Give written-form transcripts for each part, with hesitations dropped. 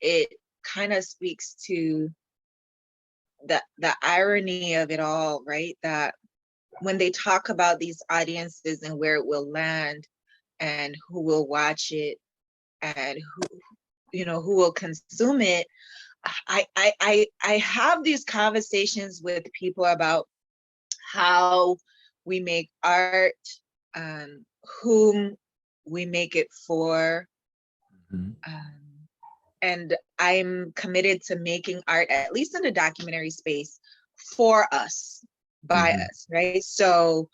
it kind of speaks to the irony of it all, right? That when they talk about these audiences and where it will land and who will watch it and who will consume it, I have these conversations with people about how we make art, whom we make it for. And I'm committed to making art, at least in the documentary space, for us, by us, right? So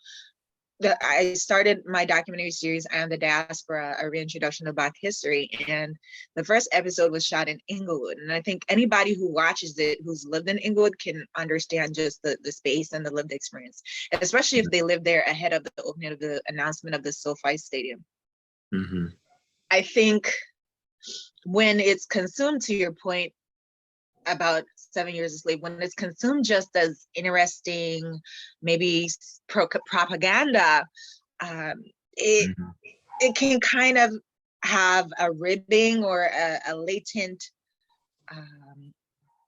I started my documentary series, I Am the Diaspora, a reintroduction to Black history. And the first episode was shot in Inglewood. And I think anybody who watches it, who's lived in Inglewood, can understand just the space and the lived experience, and especially if they lived there ahead of the opening of the announcement of the SoFi Stadium. I think when it's consumed, to your point about 7 Years a Slave, when it's consumed just as interesting, maybe propaganda, it can kind of have a ribbing or a latent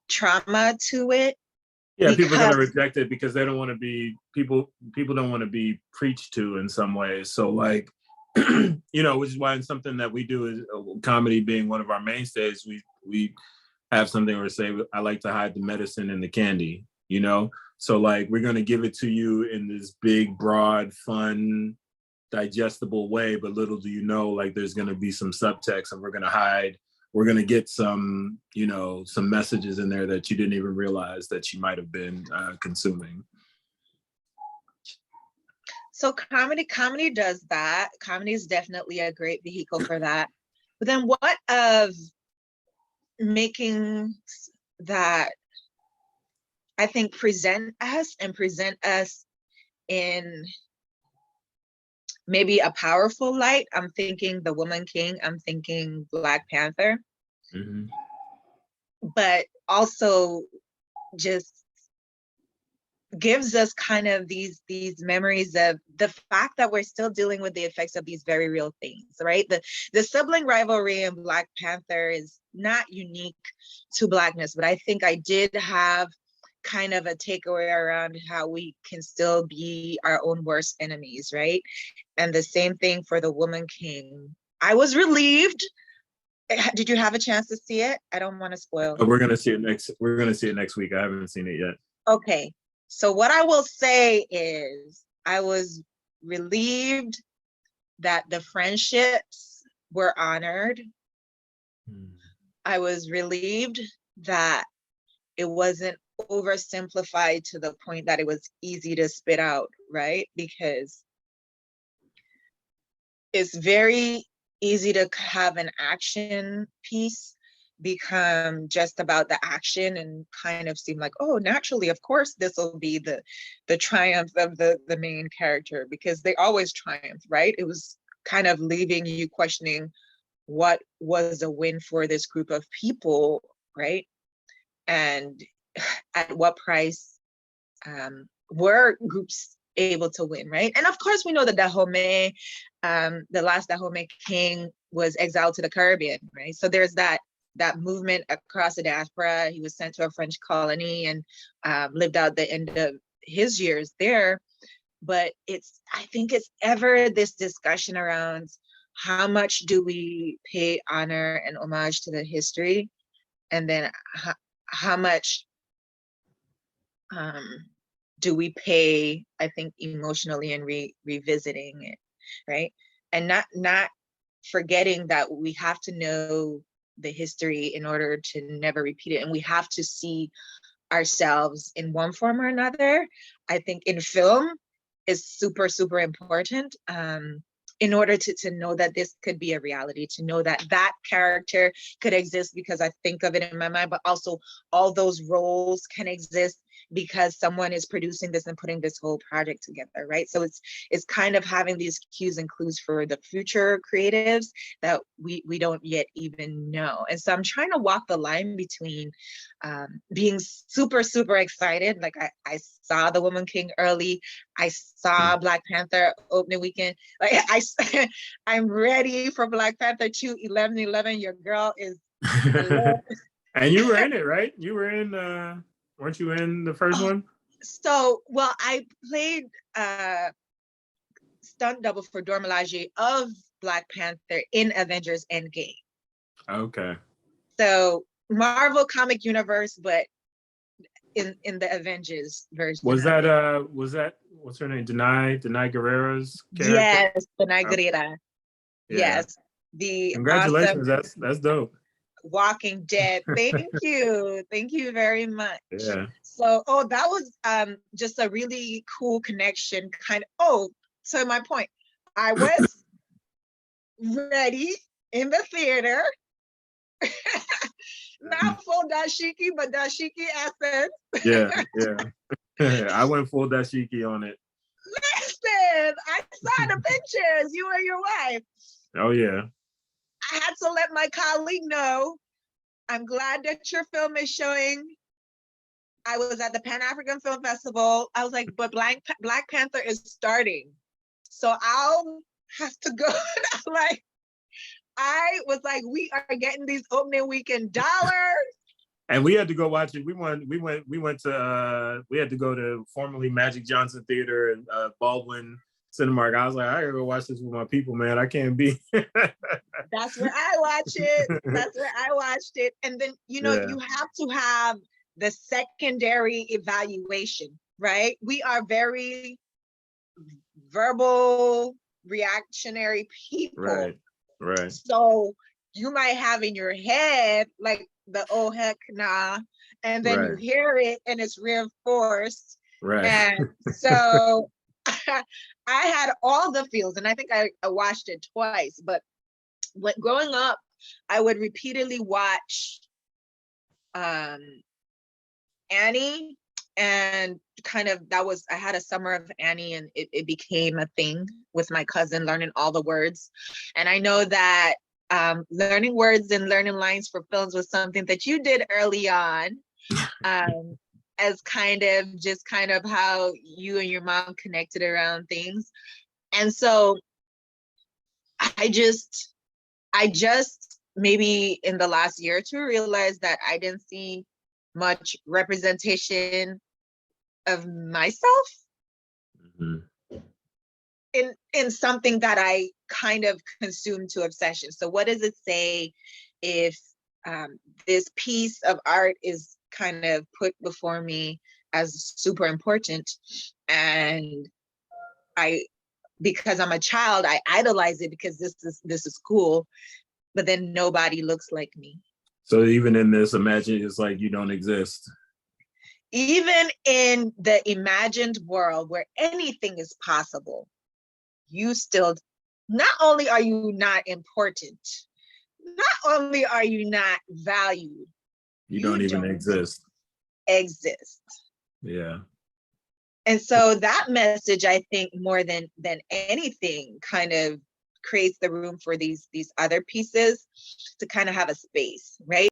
trauma to it. Yeah, people are gonna reject it because they don't want to be people don't want to be preached to in some ways. So like, which is why it's something that we do is comedy being one of our mainstays. We have something where say, I like to hide the medicine in the candy, So like, we're going to give it to you in this big, broad, fun, digestible way, but little do you know, like there's going to be some subtext and we're going to get some, some messages in there that you didn't even realize that you might have been consuming. So comedy does that. Comedy is definitely a great vehicle for that. But then what of making that, I think, present us in maybe a powerful light? I'm thinking The Woman King, I'm thinking Black Panther, but also just gives us kind of these memories of the fact that we're still dealing with the effects of these very real things, right? The sibling rivalry in Black Panther is not unique to Blackness, but I think I did have kind of a takeaway around how we can still be our own worst enemies, right? And the same thing for The Woman King. I was relieved. Did you have a chance to see it? I don't want to spoil. We're gonna see it next week. I haven't seen it yet. Okay. So what I will say is I was relieved that the friendships were honored. I was relieved that it wasn't oversimplified to the point that it was easy to spit out, right? Because it's very easy to have an action piece become just about the action and kind of seem like, oh, naturally, of course, this will be the triumph of the main character, because they always triumph, right? It was kind of leaving you questioning what was a win for this group of people, right? And at what price were groups able to win, right? And of course, we know that Dahomey, the last Dahomey king, was exiled to the Caribbean, right? So there's that movement across the diaspora. He was sent to a French colony and lived out the end of his years there. But I think it's ever this discussion around how much do we pay honor and homage to the history, and then how much do we pay, I think, emotionally and revisiting it, right? And not forgetting that we have to know the history in order to never repeat it. And we have to see ourselves in one form or another. I think in film is super, super important. In order to know that this could be a reality, to know that that character could exist because I think of it in my mind, but also all those roles can exist because someone is producing this and putting this whole project together, right? So it's kind of having these cues and clues for the future creatives that we don't yet even know. And so I'm trying to walk the line between being super, super excited. Like I saw The Woman King early. I saw Black Panther opening weekend. Like I'm ready for Black Panther 2, 11/11. Your girl is And you were in it, right? You were in, weren't you in the first one? So, well, I played stunt double for Dora Milaje of Black Panther in Avengers Endgame. Okay. So Marvel comic universe, but in the Avengers version. Was that what's her name? Denai Guerrero's character? Yes, Denai Guerrera. Yeah. Yes. The Congratulations. awesome That's dope. Walking Dead. Thank you. Thank you very much. Yeah. So, that was just a really cool connection. So my point, I was ready in the theater, not full dashiki, but dashiki essence. Yeah. I went full dashiki on it. Listen, I saw the pictures, you and your wife. Oh yeah. I had to let my colleague know, I'm glad that your film is showing. I was at the Pan-African Film Festival. I was like, but Black Panther is starting. So I'll have to go. Like, I was like, we are getting these opening weekend dollars. And we had to go watch it. We had to go to formerly Magic Johnson Theater and Baldwin Cinemark. I was like, I gotta go watch this with my people, man. I can't be. That's where I watch it. That's where I watched it. And then, you have to have the secondary evaluation, right? We are very verbal, reactionary people. Right. So you might have in your head, like, the oh heck nah, and then you hear it and it's reinforced. Right. And so I had all the feels, and I think I watched it twice, but growing up, I would repeatedly watch Annie, and I had a summer of Annie, and it became a thing with my cousin, learning all the words. And I know that learning words and learning lines for films was something that you did early on, as kind of how you and your mom connected around things. And so I just maybe in the last year or two realized that I didn't see much representation of myself in something that I kind of consumed to obsession. So what does it say if this piece of art is kind of put before me as super important, and because I'm a child, I idolize it because this is cool, but then nobody looks like me. So even in this, imagine it's like you don't exist. Even in the imagined world where anything is possible, you still, not only are you not important, not only are you not valued, you don't even exist. Yeah. And so that message, I think, more than anything, kind of creates the room for these other pieces to kind of have a space, right?